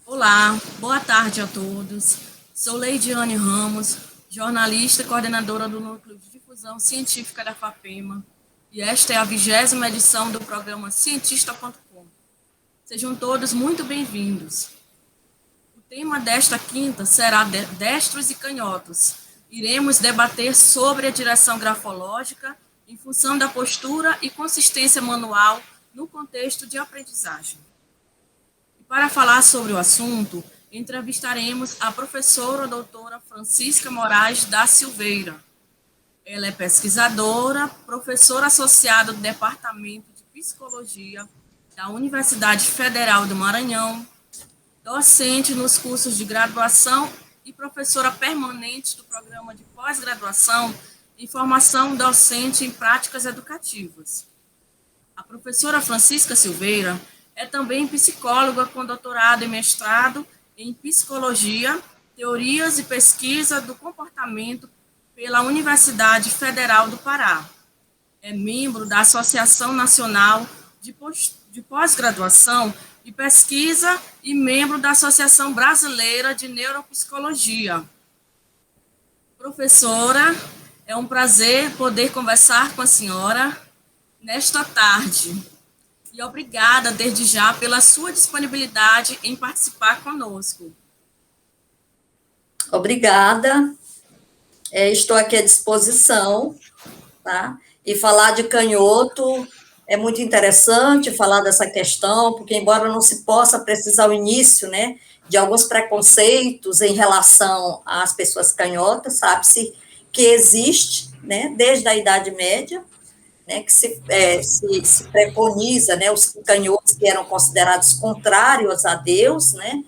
Olá, boa tarde a todos. Sou Leidiane Ramos, jornalista e coordenadora do Núcleo de Difusão Científica da FAPEMA, e esta é a 20ª edição do programa Cientista.com. Sejam todos muito bem-vindos. O tema desta quinta será Destros e Canhotos. Iremos debater sobre a direção grafológica em função da postura e consistência manual no contexto de aprendizagem. Para falar sobre o assunto, entrevistaremos a professora doutora Francisca Moraes da Silveira. Ela é pesquisadora, professora associada do Departamento de Psicologia da Universidade Federal do Maranhão, docente nos cursos de graduação e professora permanente do programa de pós-graduação em formação docente em práticas educativas. A professora Francisca Silveira é também psicóloga com doutorado e mestrado em psicologia, teorias e pesquisa do comportamento pela Universidade Federal do Pará. É membro da Associação Nacional de Pós-Graduação e Pesquisa e membro da Associação Brasileira de Neuropsicologia. Professora, é um prazer poder conversar com a senhora nesta tarde. E obrigada, desde já, pela sua disponibilidade em participar conosco. Obrigada. Estou aqui à disposição, tá? E falar de canhoto é muito interessante, falar dessa questão, porque embora não se possa precisar o início, né, de alguns preconceitos em relação às pessoas canhotas, sabe-se que existe, né, desde a Idade Média, né, que se preconiza, né, os canhotos que eram considerados contrários a Deus, né,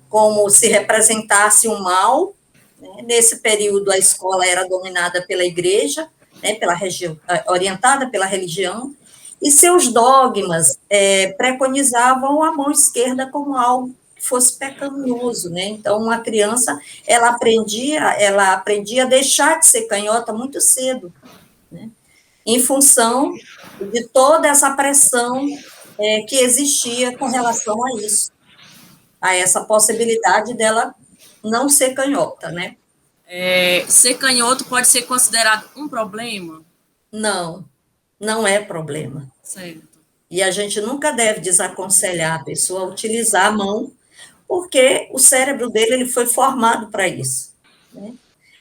como se representasse o mal, né. Nesse período a escola era dominada pela igreja, né, orientada pela religião, e seus dogmas preconizavam a mão esquerda como algo que fosse pecaminoso, né. Então uma criança ela aprendia a deixar de ser canhota muito cedo, né, em função de toda essa pressão que existia com relação a isso, a essa possibilidade dela não ser canhota, né? Ser canhoto pode ser considerado um problema? Não, não é problema. Certo. E a gente nunca deve desaconselhar a pessoa a utilizar a mão, porque o cérebro dele ele foi formado para isso, né?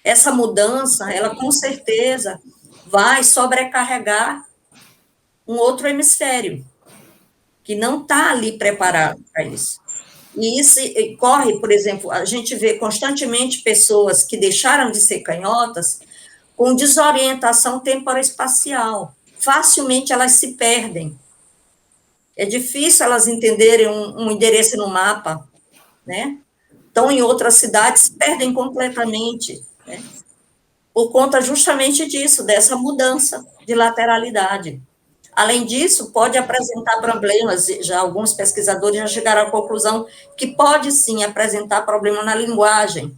Essa mudança, ela com certeza vai sobrecarregar um outro hemisfério, que não está ali preparado para isso. E isso corre, por exemplo, a gente vê constantemente pessoas que deixaram de ser canhotas com desorientação temporoespacial. Facilmente elas se perdem. É difícil elas entenderem um endereço no mapa, né? Estão em outra cidade, se perdem completamente, né? Por conta justamente disso, dessa mudança de lateralidade. Além disso, pode apresentar problemas, já alguns pesquisadores já chegaram à conclusão que pode sim apresentar problema na linguagem,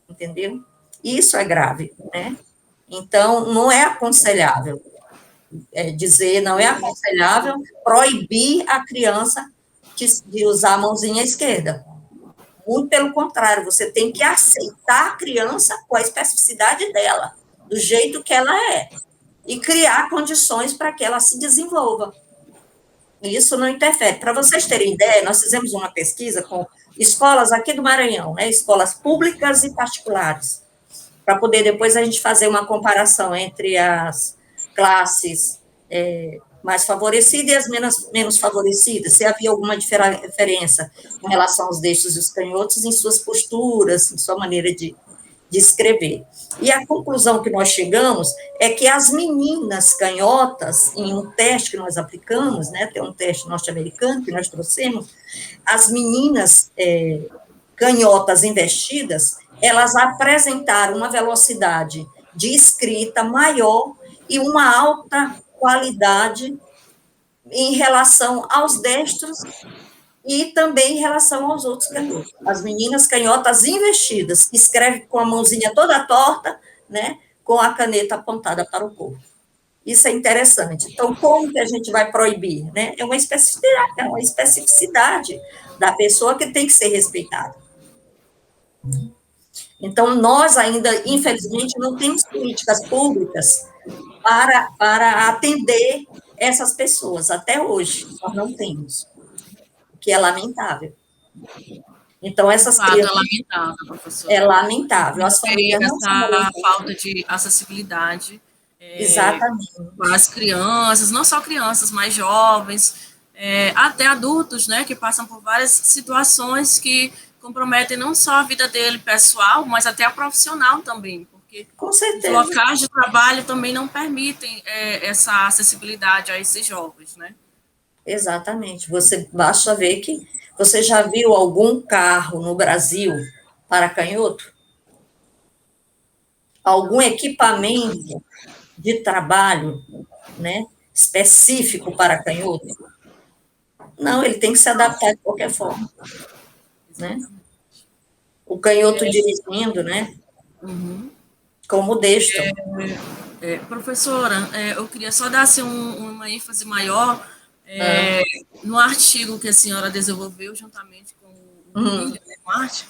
entendeu? Isso é grave, né? Então, não é aconselhável não é aconselhável proibir a criança de usar a mãozinha esquerda. Muito pelo contrário, você tem que aceitar a criança com a especificidade dela, do jeito que ela é, e criar condições para que ela se desenvolva. Isso não interfere. Para vocês terem ideia, nós fizemos uma pesquisa com escolas aqui do Maranhão, né, escolas públicas e particulares, para poder depois a gente fazer uma comparação entre as classes mais favorecidas e as menos favorecidas, se havia alguma diferença com relação aos destros e os canhotos em suas posturas, em sua maneira de escrever. E a conclusão que nós chegamos é que as meninas canhotas, em um teste que nós aplicamos, né, tem um teste norte-americano que nós trouxemos, as meninas canhotas investidas, elas apresentaram uma velocidade de escrita maior e uma alta qualidade em relação aos destros e também em relação aos outros canhotos. As meninas canhotas investidas, que escrevem com a mãozinha toda torta, né, com a caneta apontada para o corpo. Isso é interessante. Então, como que a gente vai proibir? Né? É uma especificidade da pessoa que tem que ser respeitada. Então, nós ainda, infelizmente, não temos políticas públicas para atender essas pessoas. Até hoje, nós não temos, o que é lamentável. Então, De essas fato, é crianças... lamentável, professora. É lamentável. As Porque famílias não são essa leitas. falta de acessibilidade Exatamente. com as crianças, não só crianças, mas jovens, até adultos, né, que passam por várias situações que comprometem não só a vida dele pessoal, mas até a profissional também, porque Com os certeza. locais de trabalho também não permitem essa acessibilidade a esses jovens, né? Exatamente. Você basta ver que você já viu algum carro no Brasil para canhoto? Algum equipamento de trabalho, né, específico para canhoto? Não, ele tem que se adaptar de qualquer forma, né? O canhoto dirigindo, né? Uhum. Como destro. Professora, eu queria só dar assim, uma ênfase maior Ah, no artigo que a senhora desenvolveu juntamente com o William, né, Marte,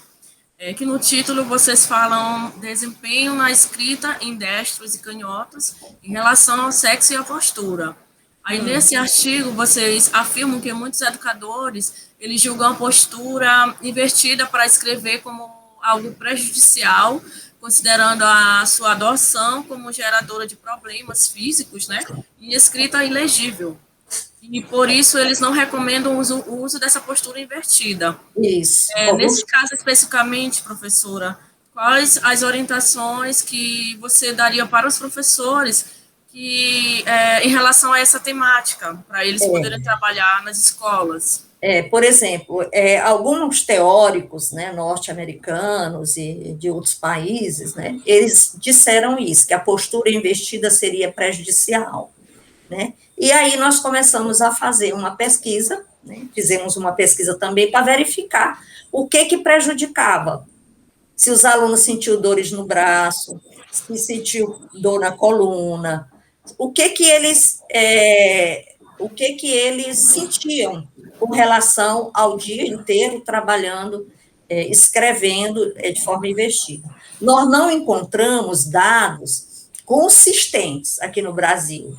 que no título vocês falam desempenho na escrita em destros e canhotos em relação ao sexo e à postura. Aí nesse artigo vocês afirmam que muitos educadores eles julgam a postura invertida para escrever como algo prejudicial, considerando a sua adoção como geradora de problemas físicos, né? E escrita ilegível. E por isso eles não recomendam o uso dessa postura invertida. isso. Nesse caso especificamente, professora, quais as orientações que você daria para os professores em relação a essa temática, para eles poderem trabalhar nas escolas? Por exemplo, alguns teóricos, né, norte-americanos e de outros países, né, eles disseram isso, que a postura investida seria prejudicial, né? E aí nós começamos a fazer uma pesquisa, né, fizemos uma pesquisa também para verificar o que prejudicava. Se os alunos sentiam dores no braço, se sentiu dor na coluna, o que eles sentiam com relação ao dia inteiro trabalhando, escrevendo de forma investida. Nós não encontramos dados consistentes aqui no Brasil,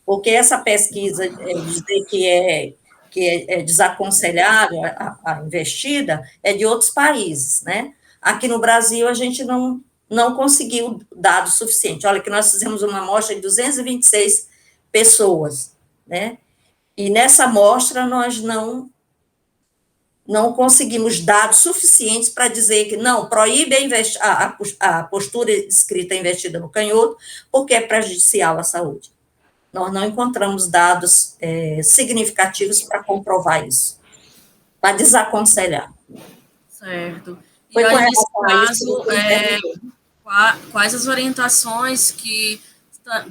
porque essa pesquisa dizer que é desaconselhável a investida é de outros países, né? Aqui no Brasil a gente não conseguiu dados suficientes. Olha que nós fizemos uma amostra de 226 pessoas, né? E nessa amostra nós não conseguimos dados suficientes para dizer que não, proíbe a postura escrita investida no canhoto, porque é prejudicial à saúde. Nós não encontramos dados significativos para comprovar isso, para desaconselhar. Certo. E Foi com aí, nesse relação a isso que caso, você me perguntou. quais as orientações que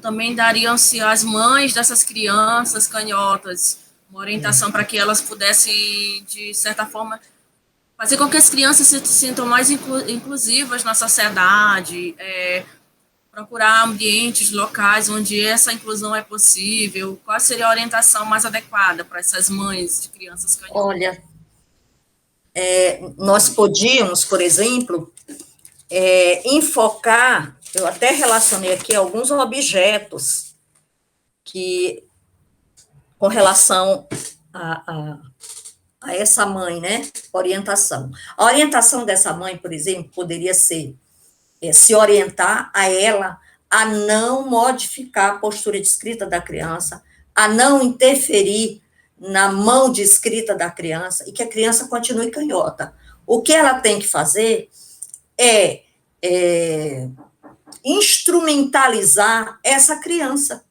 também dariam-se às mães dessas crianças canhotas? Uma orientação para que elas pudessem, de certa forma, fazer com que as crianças se sintam mais inclusivas na sociedade, procurar ambientes locais onde essa inclusão é possível. Qual seria a orientação mais adequada para essas mães de crianças canhotas? Olha, nós podíamos, por exemplo, enfocar, eu até relacionei aqui alguns objetos que, com relação a essa mãe, né, orientação. A orientação dessa mãe, por exemplo, poderia ser se orientar a ela a não modificar a postura de escrita da criança, a não interferir na mão de escrita da criança e que a criança continue canhota. O que ela tem que fazer é instrumentalizar essa criança.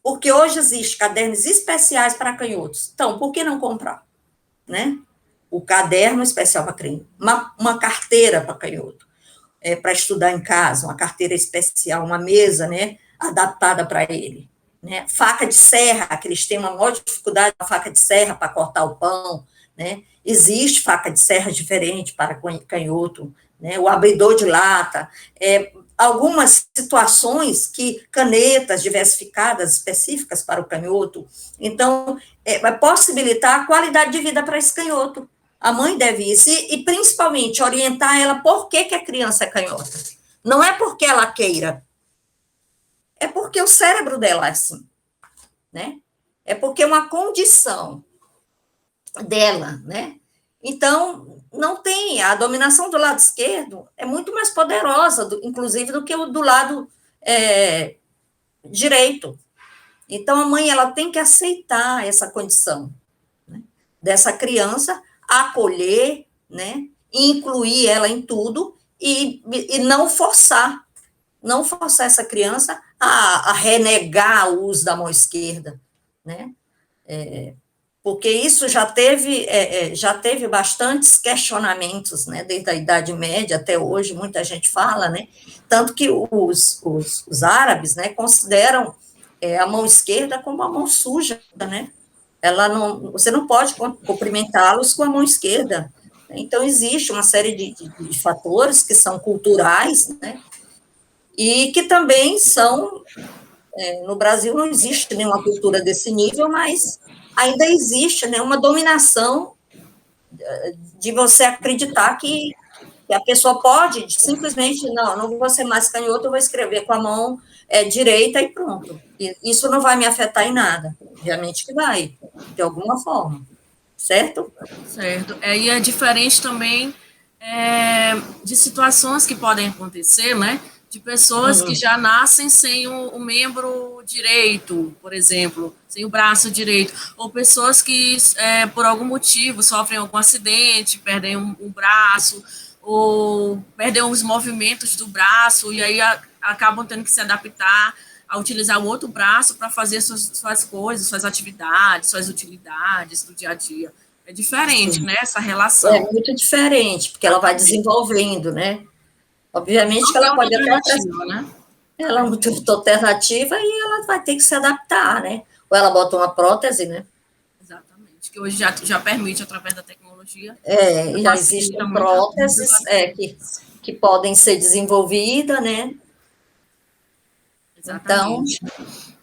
Porque hoje existem cadernos especiais para canhotos. Então, por que não comprar? Né? O caderno especial para canhoto, uma carteira para canhoto, para estudar em casa, uma carteira especial, uma mesa, né, adaptada para ele. Né? Faca de serra, que eles têm uma maior dificuldade com a faca de serra para cortar o pão, né? Existe faca de serra diferente para canhoto, né, o abridor de lata, algumas situações que canetas diversificadas específicas para o canhoto, então, vai possibilitar a qualidade de vida para esse canhoto. A mãe deve isso, e principalmente orientar ela por que a criança é canhota. Não é porque ela queira, é porque o cérebro dela é assim, né? É porque é uma condição dela, né? Então, não tem, a dominação do lado esquerdo é muito mais poderosa, inclusive, do que o do lado direito. Então, a mãe, ela tem que aceitar essa condição, né, dessa criança, acolher, né, incluir ela em tudo e não forçar essa criança a renegar o uso da mão esquerda, né, porque isso já teve bastantes questionamentos, né, desde a Idade Média até hoje, muita gente fala, né, tanto que os árabes, né, consideram a mão esquerda como a mão suja, né, você não pode cumprimentá-los com a mão esquerda. Então, existe uma série de fatores que são culturais, né, e que também são, no Brasil não existe nenhuma cultura desse nível, mas ainda existe, né, uma dominação de você acreditar que a pessoa pode simplesmente, não vou ser mais canhoto, eu vou escrever com a mão direita e pronto. E isso não vai me afetar em nada. Obviamente que vai, de alguma forma. Certo? Certo. E é diferente também de situações que podem acontecer, né? De pessoas que já nascem sem o membro direito, por exemplo, sem o braço direito, ou pessoas que, por algum motivo, sofrem algum acidente, perdem um braço, ou perdem os movimentos do braço, e aí acabam tendo que se adaptar a utilizar o outro braço para fazer suas coisas, suas atividades, suas utilidades do dia a dia. É diferente, né, essa relação. É muito diferente, porque ela vai desenvolvendo, né? Obviamente que ela pode até... né? Ela é uma alternativa e ela vai ter que se adaptar, né? Ou ela bota uma prótese, né? Exatamente, que hoje já permite, através da tecnologia. Já existem próteses que podem ser desenvolvidas, né? Exatamente.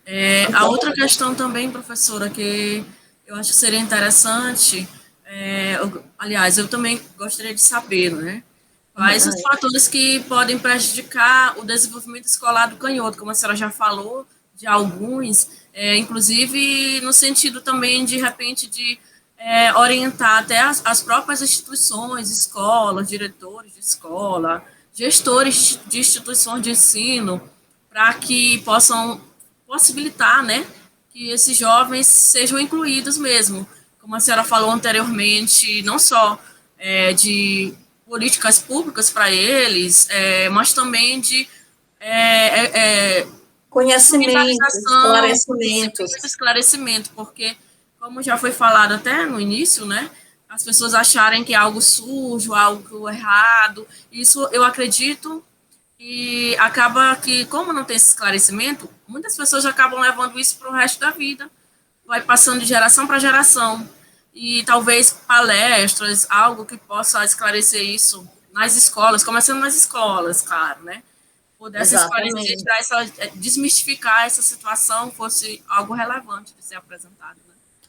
Então, a outra questão também, professora, que eu acho que seria interessante, aliás, eu também gostaria de saber, né? Quais os fatores que podem prejudicar o desenvolvimento escolar do canhoto, como a senhora já falou, de alguns, inclusive no sentido também, de repente, de orientar até as próprias instituições, escolas, diretores de escola, gestores de instituições de ensino, para que possam possibilitar, né, que esses jovens sejam incluídos mesmo, como a senhora falou anteriormente, não só de políticas públicas para eles, mas também de conhecimento, esclarecimento, porque, como já foi falado até no início, né, as pessoas acharem que é algo sujo, algo errado, isso eu acredito, e acaba que, como não tem esse esclarecimento, muitas pessoas acabam levando isso para o resto da vida, vai passando de geração para geração, e talvez palestras, algo que possa esclarecer isso nas escolas, começando nas escolas, claro, né? Pudesse esclarecer, desmistificar essa situação, fosse algo relevante de ser apresentado.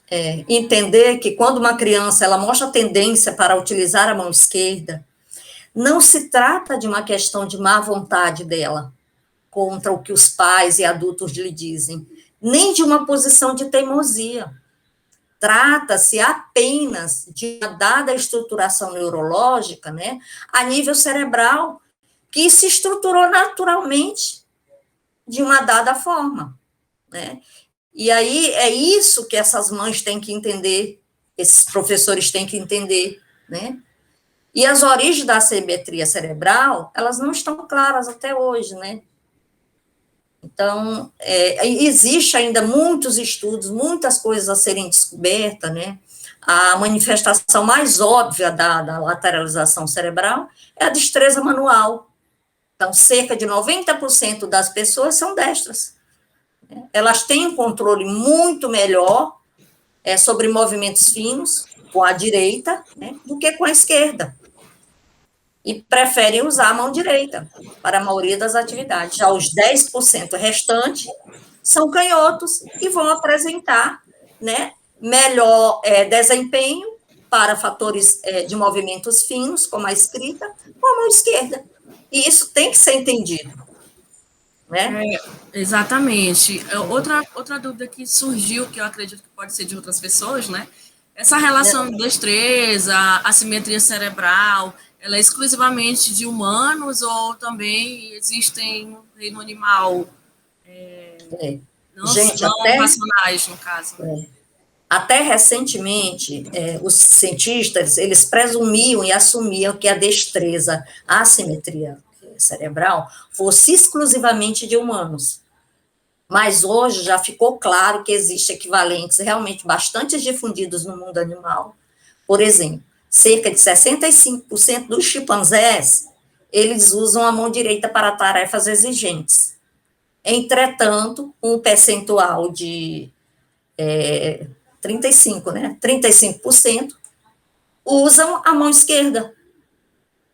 Né? Entender que quando uma criança ela mostra tendência para utilizar a mão esquerda, não se trata de uma questão de má vontade dela contra o que os pais e adultos lhe dizem, nem de uma posição de teimosia. Trata-se apenas de uma dada estruturação neurológica, né, a nível cerebral, que se estruturou naturalmente de uma dada forma, né? E aí é isso que essas mães têm que entender, esses professores têm que entender, né? E as origens da assimetria cerebral, elas não estão claras até hoje, né? Então, existe ainda muitos estudos, muitas coisas a serem descobertas, né? A manifestação mais óbvia da lateralização cerebral é a destreza manual. Então, cerca de 90% das pessoas são destras. Elas têm um controle muito melhor sobre movimentos finos com a direita, né, do que com a esquerda. e preferem usar a mão direita para a maioria das atividades. Já os 10% restantes são canhotos e vão apresentar, né, melhor desempenho para fatores de movimentos finos, como a escrita, com a mão esquerda. E isso tem que ser entendido, né? Exatamente. Outra dúvida que surgiu, que eu acredito que pode ser de outras pessoas, né? Essa relação de destreza, assimetria cerebral, ela é exclusivamente de humanos ou também existem no reino animal Gente, não racionais, no caso? Até recentemente, os cientistas, eles presumiam e assumiam que a destreza, a assimetria cerebral, fosse exclusivamente de humanos. Mas hoje já ficou claro que existem equivalentes realmente bastante difundidos no mundo animal. Por exemplo, cerca de 65% dos chimpanzés, eles usam a mão direita para tarefas exigentes. Entretanto, um percentual de 35%, né? 35% usam a mão esquerda.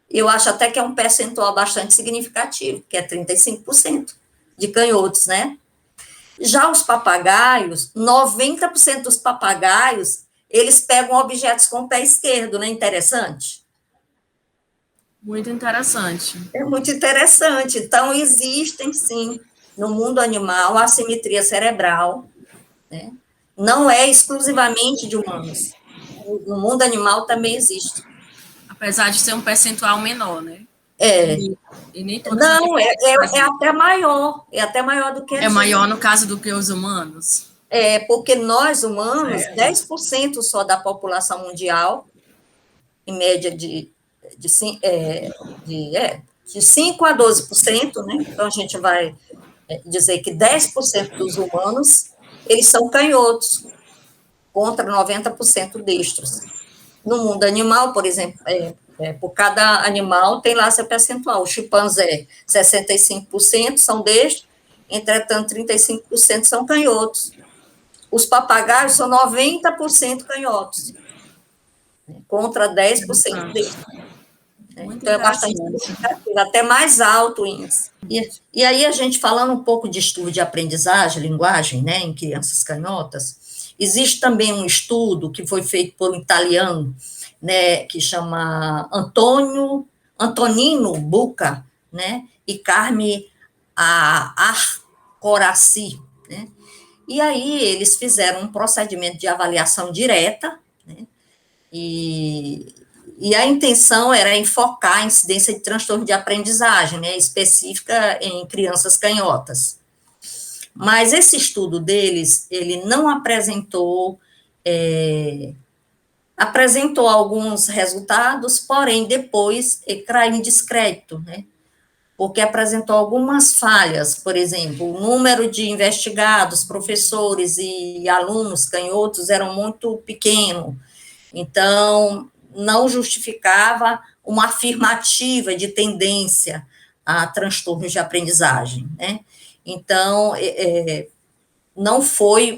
Eu acho até que é um percentual bastante significativo, que é 35% de canhotos, né? Já os papagaios, 90% dos papagaios, eles pegam objetos com o pé esquerdo, não é interessante? Muito interessante. É muito interessante. Então, existem, sim, no mundo animal, a assimetria cerebral, né? Não é exclusivamente de humanos. No mundo animal também existe. Apesar de ser um percentual menor, né? É. E nem todos os Não, animais é até maior do que a é gente. maior no caso do que os humanos. Porque nós, humanos, Certo. 10% só da população mundial, em média de 5 a 12%, né? Então, a gente vai dizer que 10% dos humanos, eles são canhotos, contra 90% destros. No mundo animal, por exemplo, por cada animal tem lá seu percentual. O chimpanzé, 65% são destros, entretanto, 35% são canhotos. Os papagaios são 90% canhotos, contra 10% destros. Então, é bastante significativo, até mais alto o índice. E aí, a gente falando um pouco de estudo de aprendizagem, linguagem, né, em crianças canhotas, existe também um estudo que foi feito por um italiano, né, que chama Antonino Bucca, né, e Carme Arcoraci, né, e aí eles fizeram um procedimento de avaliação direta, né, e a intenção era enfocar a incidência de transtorno de aprendizagem, né, específica em crianças canhotas. Mas esse estudo deles, ele não apresentou alguns resultados, porém, depois caiu em descrédito, né, porque apresentou algumas falhas, por exemplo, o número de investigados, professores e alunos canhotos eram muito pequeno, então, não justificava uma afirmativa de tendência a transtornos de aprendizagem, né? Então, não foi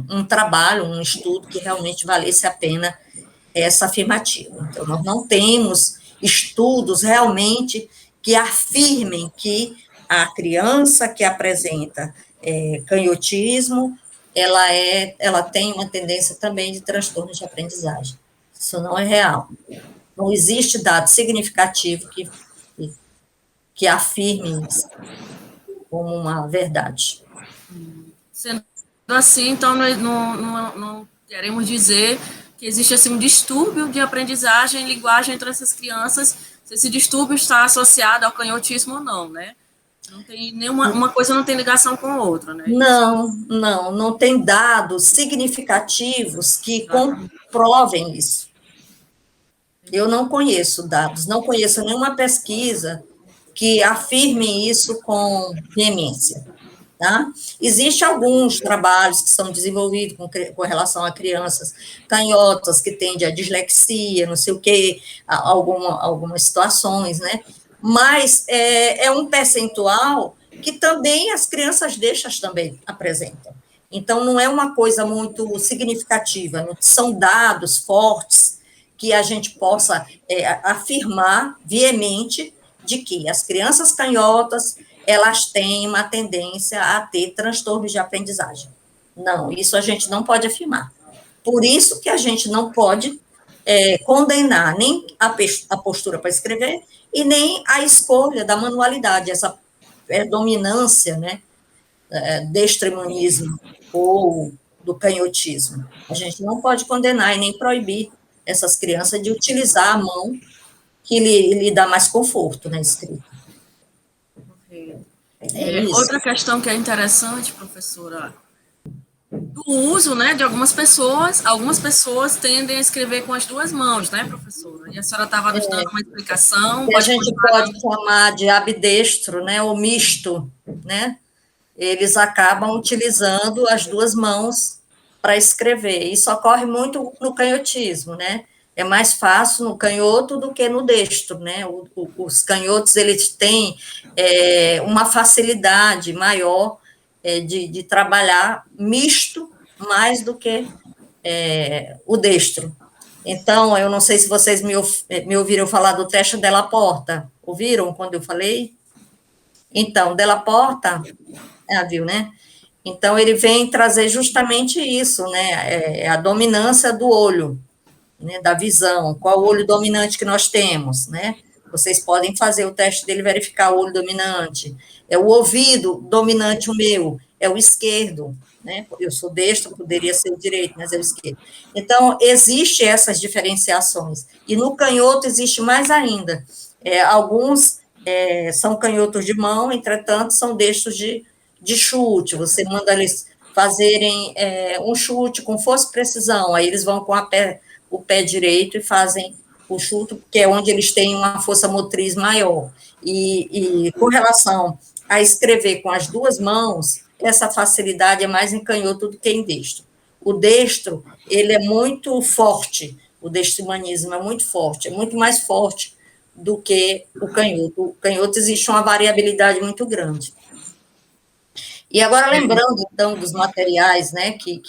um trabalho, um estudo que realmente valesse a pena essa afirmativa. Então, nós não temos estudos realmente que afirmem que a criança que apresenta canhotismo, ela tem uma tendência também de transtorno de aprendizagem. Isso não é real. Não existe dado significativo que afirme isso como uma verdade. Sendo assim, então, nós não queremos dizer que existe assim, um distúrbio de aprendizagem e linguagem entre essas crianças, se esse distúrbio está associado ao canhotismo ou não, né? Não tem nenhuma, uma coisa não tem ligação com a outra, né? Não tem dados significativos que comprovem isso. Eu não conheço dados, não conheço nenhuma pesquisa que afirme isso com veemência. Tá? Existem alguns trabalhos que são desenvolvidos com relação a crianças canhotas que tendem a dislexia, não sei o quê, algumas situações, né? Mas é um percentual que também as crianças deixas também apresentam. Então, não é uma coisa muito significativa, não são dados fortes que a gente possa afirmar veemente de que as crianças canhotas, elas têm uma tendência a ter transtornos de aprendizagem. Não, isso a gente não pode afirmar. Por isso que a gente não pode condenar nem a postura para escrever e nem a escolha da manualidade, essa dominância, né, destrimonismo ou do canhotismo. A gente não pode condenar e nem proibir essas crianças de utilizar a mão que lhe dá mais conforto na escrita. Outra questão que é interessante, professora, do uso, né, de algumas pessoas tendem a escrever com as duas mãos, né, professora? E a senhora estava nos dando uma explicação. A gente pode chamar de ambidestro, né, ou misto, né? Eles acabam utilizando as duas mãos para escrever. Isso ocorre muito no canhotismo, né? É mais fácil no canhoto do que no destro, né? Os canhotos, eles têm uma facilidade maior de trabalhar misto mais do que o destro. Então, eu não sei se vocês me ouviram falar do teste Della Porta. Ouviram quando eu falei? Então, Della Porta, viu, né? Então, ele vem trazer justamente isso, né? A dominância do olho, né? Da visão. Qual o olho dominante que nós temos, né? Vocês podem fazer o teste dele, verificar o olho dominante. É o ouvido dominante, o meu, é o esquerdo, né? Eu sou destro, poderia ser o direito, mas é o esquerdo. Então, existe essas diferenciações. E no canhoto existe mais ainda. Alguns são canhotos de mão, entretanto, são destros de chute. Você manda eles fazerem um chute com força e precisão, aí eles vão com o pé direito e fazem o chute, que é onde eles têm uma força motriz maior. E com relação a escrever com as duas mãos, essa facilidade é mais em canhoto do que em destro. O destro, ele é muito forte, o destrimanismo é muito forte, é muito mais forte do que o canhoto. O canhoto existe uma variabilidade muito grande. E agora, lembrando, então, dos materiais, né, que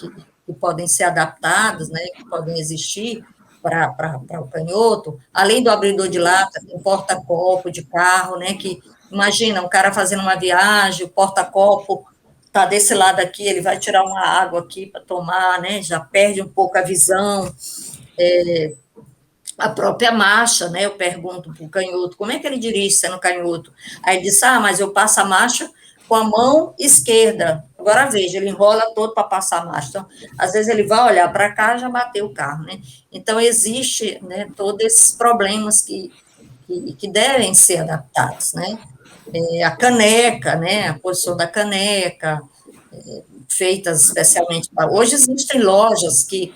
podem ser adaptados, né, que podem existir para o canhoto, além do abridor de lata, tem porta-copo de carro, né, que, imagina, um cara fazendo uma viagem, o porta-copo está desse lado aqui, ele vai tirar uma água aqui para tomar, né, já perde um pouco a visão, a própria marcha, né, eu pergunto para o canhoto, como é que ele dirige sendo canhoto? Aí ele disse, mas eu passo a marcha com a mão esquerda. Agora veja, ele enrola todo para passar a marcha. Então, às vezes ele vai olhar para cá, já bateu o carro, né? Então, existe, né, todos esses problemas que devem ser adaptados, né? A caneca, né, a posição da caneca, feitas especialmente para... Hoje existem lojas que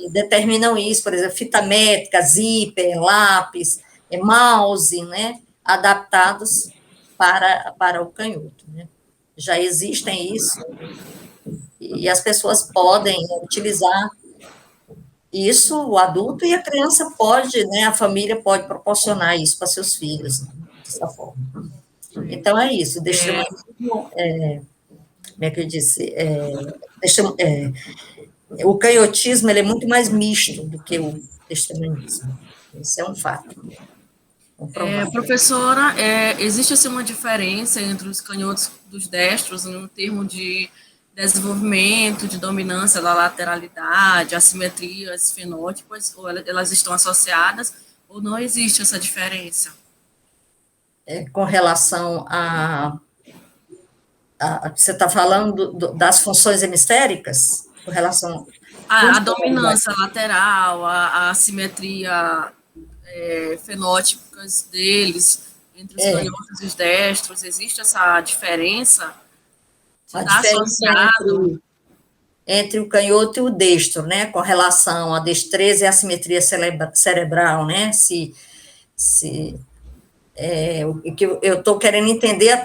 determinam isso, por exemplo, fita métrica, zíper, lápis, mouse, né, adaptados para o canhoto, né? Já existem isso, e as pessoas podem utilizar isso, o adulto, e a criança pode, né, a família pode proporcionar isso para seus filhos, né, dessa forma. Então, é isso, como é que eu disse, o canhotismo, ele é muito mais misto do que o destramanismo, isso é um fato. Professora, existe assim, uma diferença entre os canhotos dos destros no termo de desenvolvimento, de dominância da lateralidade, assimetrias fenótipas, ou elas estão associadas, ou não existe essa diferença? Com relação você está falando das funções hemisféricas? Com relação a dominância lateral, a assimetria fenótipas deles, entre os canhotos e os destros, existe essa diferença? A diferença entre o canhoto e o destro, né, com relação à destreza e assimetria cerebral, né, eu estou querendo entender a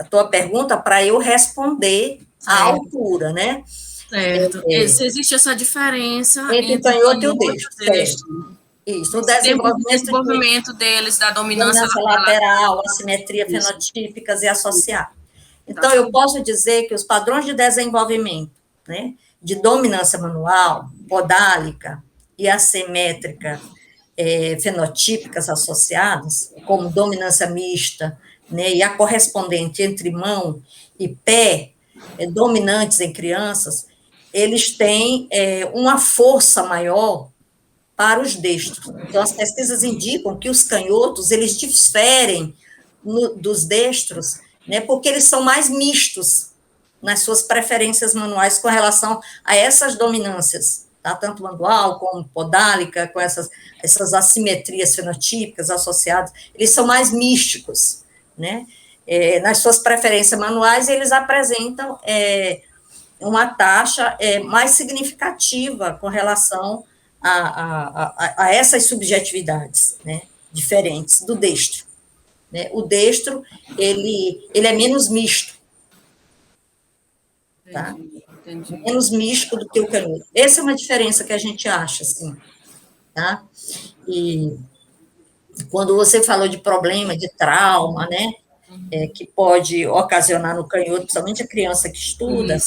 tua pergunta para eu responder à altura, né? Certo. Se existe essa diferença entre o canhoto e o destro. Isso, o desenvolvimento deles, da dominância lateral, assimetria fenotípicas e associadas. Então, eu posso dizer que os padrões de desenvolvimento, né, de dominância manual, podálica e assimétrica fenotípicas associadas, como dominância mista, né, e a correspondente entre mão e pé, dominantes em crianças, eles têm uma força maior para os destros. Então, as pesquisas indicam que os canhotos, eles diferem dos destros, né, porque eles são mais mistos nas suas preferências manuais com relação a essas dominâncias, tá? Tanto manual como podálica, com essas assimetrias fenotípicas associadas, eles são mais místicos, né? Nas suas preferências manuais, eles apresentam uma taxa mais significativa com relação a essas subjetividades, né, diferentes do destro, né? O destro, ele é menos misto, tá? Entendi. Menos místico do que o canhoto. Essa é uma diferença que a gente acha, assim, tá? E quando você falou de problema, de trauma, né, que pode ocasionar no canhoto, principalmente a criança que estuda,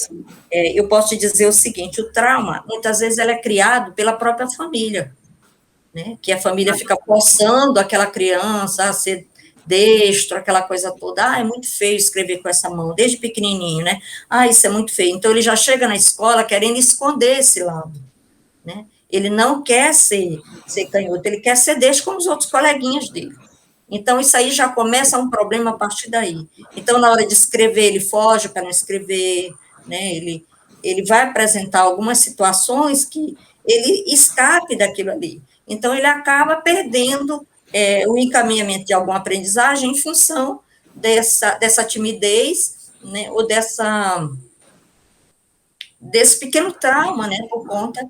eu posso te dizer o seguinte, o trauma, muitas vezes, ele é criado pela própria família, né, que a família fica forçando aquela criança a ser destro, aquela coisa toda, é muito feio escrever com essa mão, desde pequenininho, né, isso é muito feio, então ele já chega na escola querendo esconder esse lado, né, ele não quer ser canhoto, ele quer ser destro como os outros coleguinhas dele. Então, isso aí já começa um problema a partir daí. Então, na hora de escrever, ele foge para não escrever, né? Ele vai apresentar algumas situações que ele escape daquilo ali. Então, ele acaba perdendo o encaminhamento de alguma aprendizagem em função dessa timidez, né? Ou desse pequeno trauma, né? Por conta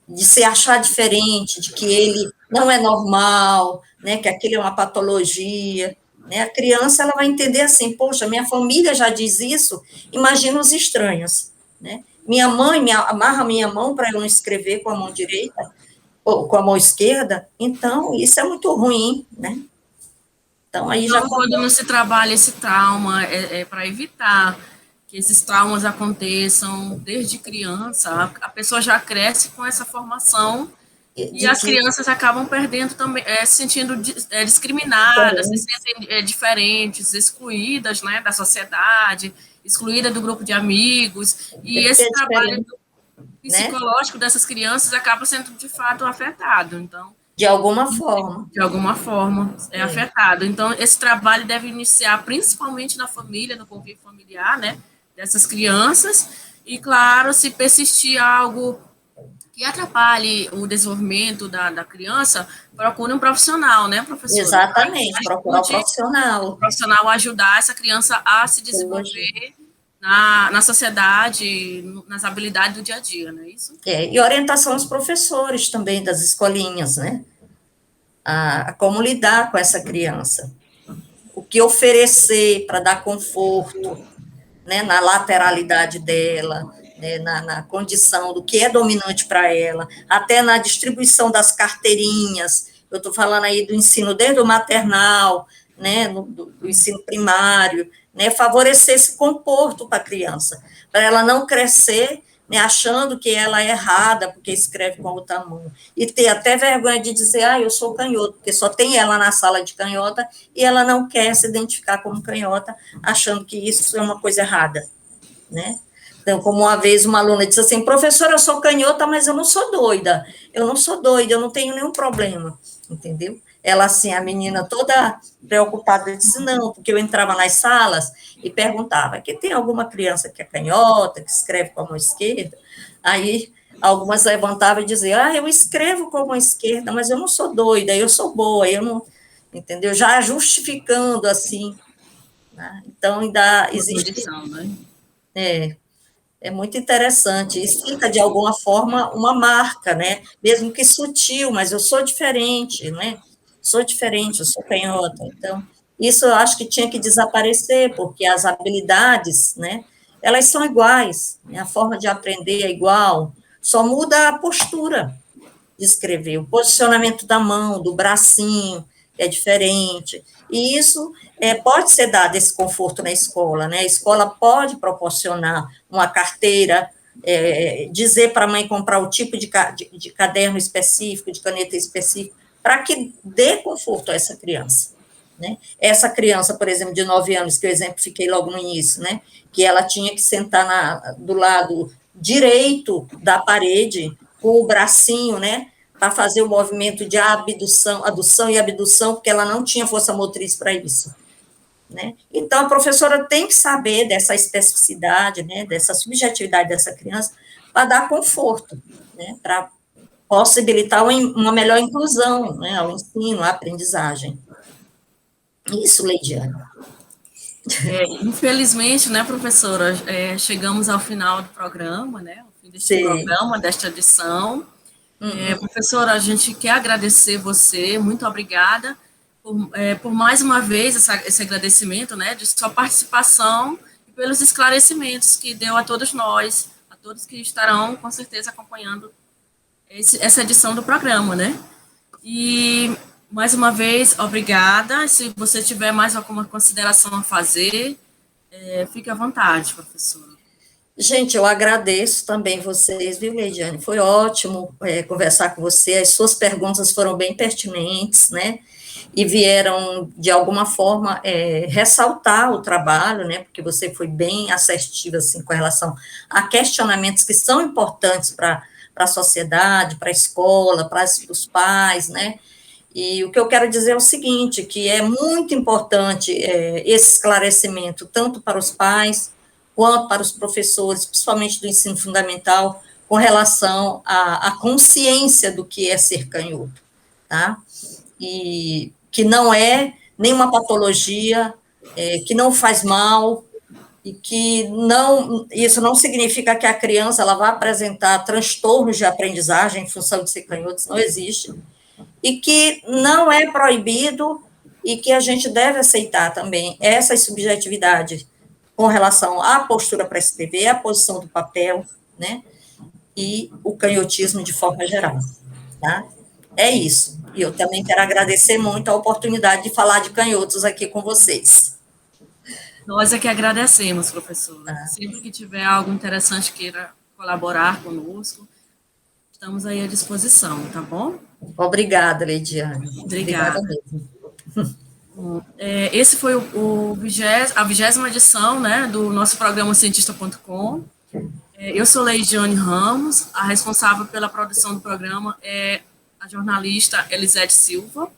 de se achar diferente, de que ele não é normal, né, que aquilo é uma patologia, né, a criança, ela vai entender assim, poxa, minha família já diz isso, imagina os estranhos, né, minha mãe amarra minha mão para eu não escrever com a mão direita, ou com a mão esquerda, então, isso é muito ruim, né, então, aí já... Então, quando não se trabalha esse trauma, é para evitar que esses traumas aconteçam desde criança, a pessoa já cresce com essa formação e as crianças acabam perdendo também, se sentindo discriminadas, se sentem diferentes, excluídas, né, da sociedade, excluídas do grupo de amigos, e esse trabalho psicológico, né, dessas crianças acaba sendo, de fato, afetado. Então, de alguma forma. De alguma forma é afetado. Então, esse trabalho deve iniciar principalmente na família, no convívio familiar, né, dessas crianças, e, claro, se persistir algo que atrapalhe o desenvolvimento da criança, procure um profissional, né, professora? Exatamente, procurar um profissional. O profissional ajudar essa criança a se desenvolver na sociedade, nas habilidades do dia a dia, não é isso? E orientação aos professores também das escolinhas, né? A como lidar com essa criança. O que oferecer para dar conforto, né, na lateralidade dela, né, na condição do que é dominante para ela, até na distribuição das carteirinhas. Eu estou falando aí do ensino desde o maternal, né, do ensino primário, né, favorecer esse conforto para a criança, para ela não crescer, né, achando que ela é errada porque escreve com a outra mão, e ter até vergonha de dizer, eu sou canhoto, porque só tem ela na sala de canhota, e ela não quer se identificar como canhota, achando que isso é uma coisa errada, né? Então, como uma vez uma aluna disse assim, professora, eu sou canhota, mas eu não sou doida, eu não tenho nenhum problema, entendeu? Ela, assim, a menina toda preocupada, disse, não, porque eu entrava nas salas e perguntava, que tem alguma criança que é canhota, que escreve com a mão esquerda? Aí, algumas levantavam e diziam, eu escrevo com a mão esquerda, mas eu não sou doida, eu sou boa, eu não, entendeu? Já justificando, assim, né? Então, ainda existe... É muito interessante, isso fica, de alguma forma, uma marca, né? Mesmo que sutil, mas eu sou diferente, né? Sou diferente, eu sou canhota. Então, isso eu acho que tinha que desaparecer, porque as habilidades, né? Elas são iguais, né? A forma de aprender é igual, só muda a postura de escrever, o posicionamento da mão, do bracinho, é diferente, e isso pode ser dado esse conforto na escola, né? A escola pode proporcionar uma carteira, dizer para a mãe comprar o tipo de caderno específico, de caneta específica, para que dê conforto a essa criança. Né? Essa criança, por exemplo, de 9 anos, que eu exemplifiquei logo no início, né? Que ela tinha que sentar do lado direito da parede, com o bracinho, né? Para fazer o movimento de abdução, adução e abdução, porque ela não tinha força motriz para isso. Né? Então, a professora tem que saber dessa especificidade, né, dessa subjetividade dessa criança, para dar conforto, né, para possibilitar uma melhor inclusão, né, ao ensino, à aprendizagem. Isso, Leidiane. Infelizmente, né, professora, chegamos ao final do programa, né, ao fim deste Sim. programa, desta edição. Professora, a gente quer agradecer você, muito obrigada por mais uma vez esse agradecimento, né, de sua participação e pelos esclarecimentos que deu a todos nós, a todos que estarão, com certeza, acompanhando essa edição do programa, né. E, mais uma vez, obrigada. Se você tiver mais alguma consideração a fazer, fique à vontade, professora. Gente, eu agradeço também vocês, viu, Leidiane? Foi ótimo conversar com você, as suas perguntas foram bem pertinentes, né? E vieram, de alguma forma, ressaltar o trabalho, né? Porque você foi bem assertiva, assim, com relação a questionamentos que são importantes para a sociedade, para a escola, para os pais, né? E o que eu quero dizer é o seguinte, que é muito importante esse esclarecimento, tanto para os pais, quanto para os professores, principalmente do ensino fundamental, com relação à consciência do que é ser canhoto, tá? E que não é nenhuma patologia, que não faz mal, e que isso não significa que a criança ela vai apresentar transtornos de aprendizagem em função de ser canhoto, isso não existe, e que não é proibido e que a gente deve aceitar também essas subjetividades com relação à postura para escrever, à posição do papel, né, e o canhotismo de forma geral, tá? É isso. E eu também quero agradecer muito a oportunidade de falar de canhotos aqui com vocês. Nós é que agradecemos, professora. Sempre que tiver algo interessante queira colaborar conosco, estamos aí à disposição, tá bom? Obrigada, Leidiane. Obrigada mesmo. Esse foi a 20ª edição, né, do nosso programa Cientista.com. Eu sou Leidiane Ramos, a responsável pela produção do programa é a jornalista Elisete Silva,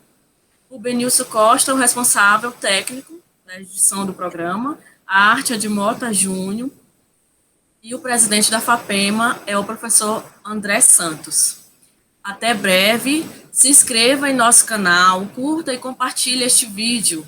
o Benilson Costa, o responsável técnico da edição do programa, a arte é de Mota Júnior, e o presidente da FAPEMA é o professor André Santos. Até breve, se inscreva em nosso canal, curta e compartilhe este vídeo.